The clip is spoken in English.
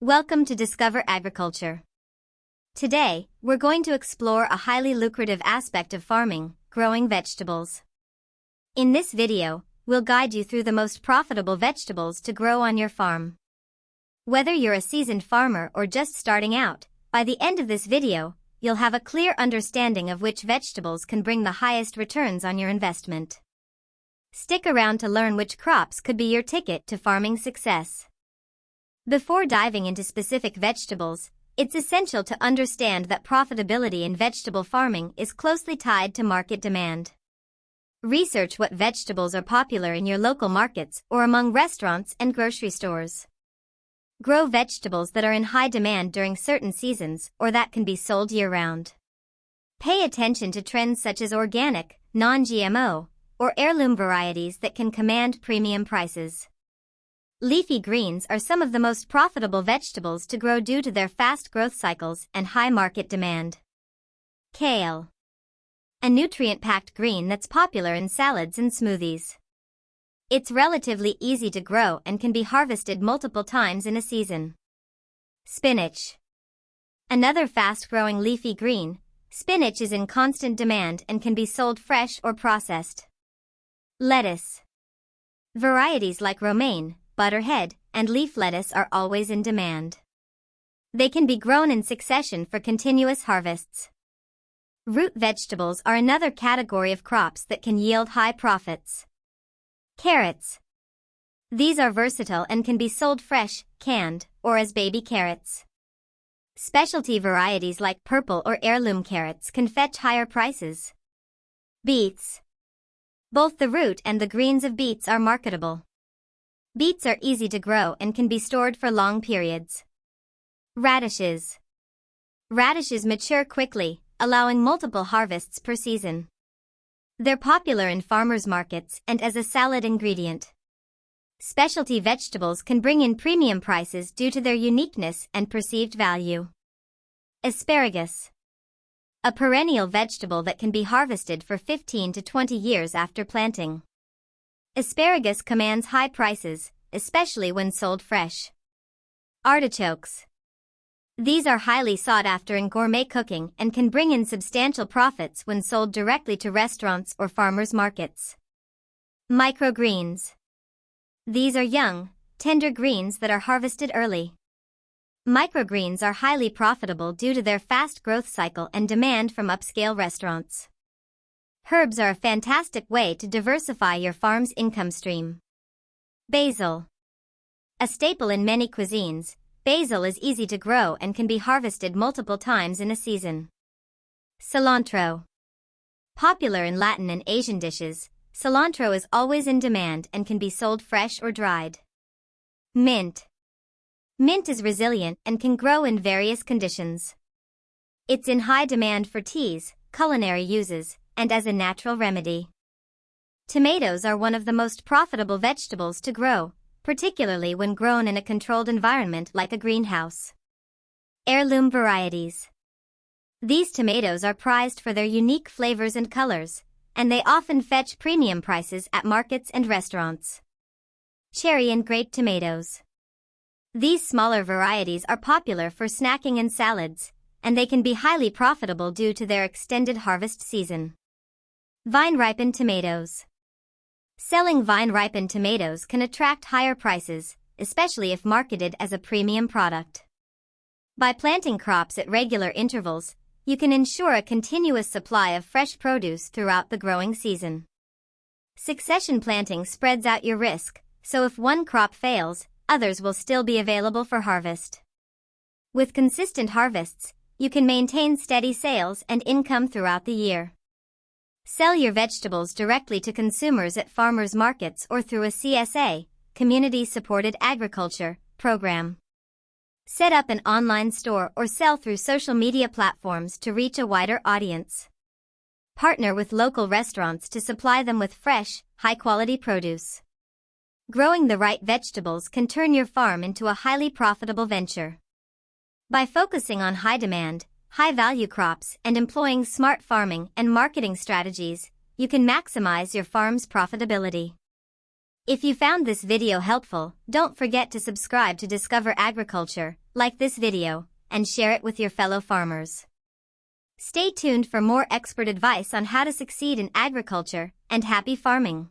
Welcome to Discover Agriculture. Today, we're going to explore a highly lucrative aspect of farming, growing vegetables. In this video, we'll guide you through the most profitable vegetables to grow on your farm. Whether you're a seasoned farmer or just starting out, by the end of this video, you'll have a clear understanding of which vegetables can bring the highest returns on your investment. Stick around to learn which crops could be your ticket to farming success. Before diving into specific vegetables, it's essential to understand that profitability in vegetable farming is closely tied to market demand. Research what vegetables are popular in your local markets or among restaurants and grocery stores. Grow vegetables that are in high demand during certain seasons or that can be sold year-round. Pay attention to trends such as organic, non-GMO, or heirloom varieties that can command premium prices. Leafy greens are some of the most profitable vegetables to grow due to their fast growth cycles and high market demand. Kale. A nutrient-packed green that's popular in salads and smoothies. It's relatively easy to grow and can be harvested multiple times in a season. Spinach. Another fast-growing leafy green, spinach is in constant demand and can be sold fresh or processed. Lettuce. Varieties like romaine, butterhead, and leaf lettuce are always in demand. They can be grown in succession for continuous harvests. Root vegetables are another category of crops that can yield high profits. Carrots. These are versatile and can be sold fresh, canned, or as baby carrots. Specialty varieties like purple or heirloom carrots can fetch higher prices. Beets. Both the root and the greens of beets are marketable. Beets are easy to grow and can be stored for long periods. Radishes. Radishes mature quickly, allowing multiple harvests per season. They're popular in farmers' markets and as a salad ingredient. Specialty vegetables can bring in premium prices due to their uniqueness and perceived value. Asparagus. A perennial vegetable that can be harvested for 15 to 20 years after planting. Asparagus commands high prices, especially when sold fresh. Artichokes. These are highly sought after in gourmet cooking and can bring in substantial profits when sold directly to restaurants or farmers' markets. Microgreens. These are young, tender greens that are harvested early. Microgreens are highly profitable due to their fast growth cycle and demand from upscale restaurants. Herbs are a fantastic way to diversify your farm's income stream. Basil. A staple in many cuisines, basil is easy to grow and can be harvested multiple times in a season. Cilantro. Popular in Latin and Asian dishes, cilantro is always in demand and can be sold fresh or dried. Mint. Mint is resilient and can grow in various conditions. It's in high demand for teas, culinary uses, and as a natural remedy. Tomatoes are one of the most profitable vegetables to grow, particularly when grown in a controlled environment like a greenhouse. Heirloom varieties. These tomatoes are prized for their unique flavors and colors, and they often fetch premium prices at markets and restaurants. Cherry and grape tomatoes. These smaller varieties are popular for snacking and salads, and they can be highly profitable due to their extended harvest season. Vine-ripened tomatoes. Selling vine-ripened tomatoes can attract higher prices, especially if marketed as a premium product. By planting crops at regular intervals, you can ensure a continuous supply of fresh produce throughout the growing season. Succession planting spreads out your risk, so if one crop fails, others will still be available for harvest. With consistent harvests, you can maintain steady sales and income throughout the year. Sell your vegetables directly to consumers at farmers' markets or through a CSA, Community-Supported Agriculture, program. Set up an online store or sell through social media platforms to reach a wider audience. Partner with local restaurants to supply them with fresh, high-quality produce. Growing the right vegetables can turn your farm into a highly profitable venture. By focusing on high-demand, high-value crops and employing smart farming and marketing strategies, you can maximize your farm's profitability. If you found this video helpful, don't forget to subscribe to Discover Agriculture, like this video, and share it with your fellow farmers. Stay tuned for more expert advice on how to succeed in agriculture and happy farming.